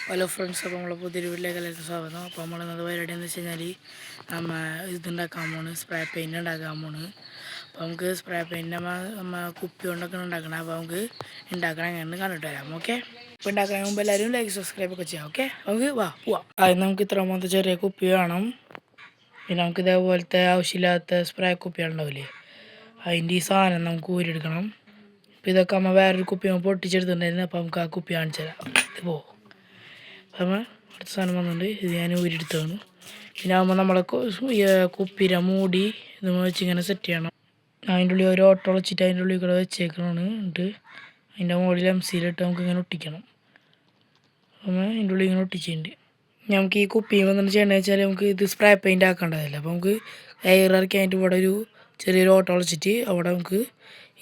Hello friends, അപ്പോൾ നമ്മളെ പുതിയൊരു വീട്ടിലേക്ക് സ്വാഗതം. അപ്പോൾ നമ്മൾ ഇന്നത്തെ പരിപാടി എന്ന് വെച്ച് കഴിഞ്ഞാൽ ഇതുണ്ടാക്കാൻ പോണ്, സ്പ്രേ പെയിൻറ്റ് ഉണ്ടാക്കാൻ പോണ്. അപ്പോൾ നമുക്ക് സ്പ്രേ പെയിൻറ്റ് നമ്മൾ കുപ്പി കൊണ്ടൊക്കെ ഉണ്ടാക്കണം. അപ്പോൾ നമുക്ക് ഉണ്ടാക്കണം എങ്ങനെ കണ്ടിട്ട് വരാം. ഓക്കെ, ഇപ്പോൾ ഉണ്ടാക്കാൻ മുമ്പ് എല്ലാവരും ലൈക്ക് സബ്സ്ക്രൈബ് ഒക്കെ ചെയ്യാം. ഓക്കെ, നമുക്ക് പോവാം. ആദ്യം നമുക്ക് ഇത്ര മാത്രം ചെറിയ കുപ്പി വേണം. പിന്നെ നമുക്ക് ഇതേപോലത്തെ ആവശ്യമില്ലാത്ത സ്പ്രേ കുപ്പികളുണ്ടാവില്ലേ, അതിൻ്റെ ഈ സാധനം നമുക്ക് ഊരിയെടുക്കണം. അപ്പോൾ ഇതൊക്കെ നമ്മൾ വേറൊരു കുപ്പി പൊട്ടിച്ചെടുത്തിട്ടുണ്ടായിരുന്നു. അപ്പോൾ നമുക്ക് ആ കുപ്പി കാണിച്ചു തരാം. ഇത് പോകും. അപ്പോൾ അടുത്ത സാധനം വന്നിട്ടുണ്ട്. ഇത് ഞാൻ ഊരിയെടുത്താണ്. പിന്നെ ആകുമ്പോൾ നമ്മളെ കുപ്പിര മൂടി ഇത് വെച്ച് ഇങ്ങനെ സെറ്റ് ചെയ്യണം. അതിൻ്റെ ഉള്ളിൽ ഒരു ഓട്ടം വെച്ചിട്ട് അതിൻ്റെ ഉള്ളിൽ കൂടെ വെച്ചേക്കണമാണ്. എന്നിട്ട് അതിൻ്റെ മുകളിൽ എംസിയിലിട്ട് നമുക്ക് ഇങ്ങനെ ഒട്ടിക്കണം. അപ്പോൾ അതിൻ്റെ ഉള്ളിൽ ഇങ്ങനെ ഒട്ടിച്ചിട്ടുണ്ട്. നമുക്ക് ഈ കുപ്പി വന്നിട്ട് ചെയ്യണമെന്ന് വെച്ചാൽ നമുക്ക് ഇത് സ്പ്രേ പെയിൻറ്റ് ആക്കേണ്ടതല്ല. അപ്പോൾ നമുക്ക് എയർ ഇറക്കി അതിൻ്റെ ഇവിടെ ഒരു ചെറിയൊരു ഓട്ടം വെച്ചിട്ട് അവിടെ നമുക്ക്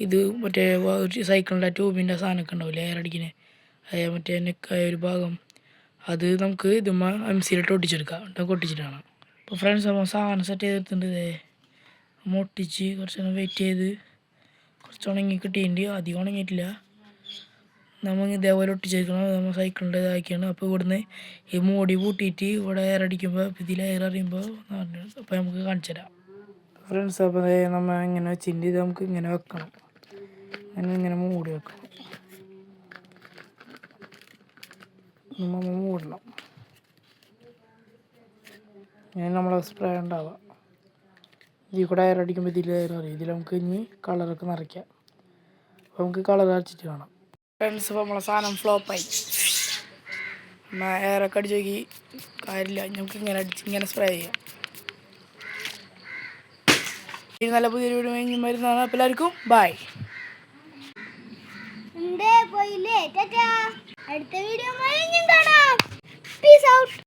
ഇത് മറ്റേ ഒരു സൈക്കിളിൻ്റെ ട്യൂബിൻ്റെ സാധനമൊക്കെ ഉണ്ടാവില്ലേ, എയർ അടിക്കുന്നത്, അതായത് മറ്റേ നെക്കായ ഒരു ഭാഗം, അത് നമുക്ക് ഇതുമ്മ എംസിയിലിട്ട് ഒട്ടിച്ചെടുക്കാം. എന്നിട്ട് ഒട്ടിച്ചിട്ടാണ്. അപ്പോൾ ഫ്രണ്ട്സ്, നമ്മൾ സാധനം സെറ്റ് ചെയ്തിട്ടുണ്ട്. നമ്മൾ ഒട്ടിച്ച് കുറച്ച് നേരം വെയിറ്റ് ചെയ്ത് കുറച്ച് ഉണങ്ങി കിട്ടിയിട്ടുണ്ട്. അധികം ഉണങ്ങിയിട്ടില്ല. നമ്മൾ ഇതേപോലെ ഒട്ടിച്ചേക്കണം. നമ്മൾ സൈക്കിളിൻ്റെ ഇതാക്കിയാണ്. അപ്പോൾ ഇവിടുന്ന് ഈ മൂടി പൂട്ടിയിട്ട് ഇവിടെ എയർ അടിക്കുമ്പോൾ ഇതിൽ എയർ അറിയുമ്പോൾ അപ്പോൾ നമുക്ക് കാണിച്ചു തരാം. ഫ്രണ്ട്സ്, അപ്പോൾ നമ്മൾ ഇങ്ങനെ വെച്ചിട്ട് ഇത് നമുക്ക് ഇങ്ങനെ വെക്കണം. ഇങ്ങനെ മൂടി വെക്കണം. നമ്മൾ മൂടണം. ഇങ്ങനെ നമ്മളെ സ്പ്രേ ഉണ്ടാവുക. ഇതിൽ കൂടെ എയർ അടിക്കുമ്പോൾ ഇതിൽ എയർ അറിയും. ഇതിൽ നമുക്ക് ഇനി കളറൊക്കെ നിറയ്ക്കാം. അപ്പോൾ നമുക്ക് കളർ അടിച്ചിട്ട് കാണാം. ഫ്രണ്ട്സ്, ഇപ്പോൾ നമ്മളെ സാധനം ഫ്ലോപ്പായി. എയറൊക്കെ അടിച്ച് നോക്കി കാര്യമില്ല. നമുക്ക് ഇങ്ങനെ ഇങ്ങനെ സ്പ്രേ ചെയ്യാം. ഇത് നല്ല പുതിയൊരു വീഡിയോ കഴിഞ്ഞ് വരുന്നതാണ്. അപ്പോൾ എല്ലാവർക്കും ബൈ. അടുത്ത വീഡിയോ കാണാം. Peace out.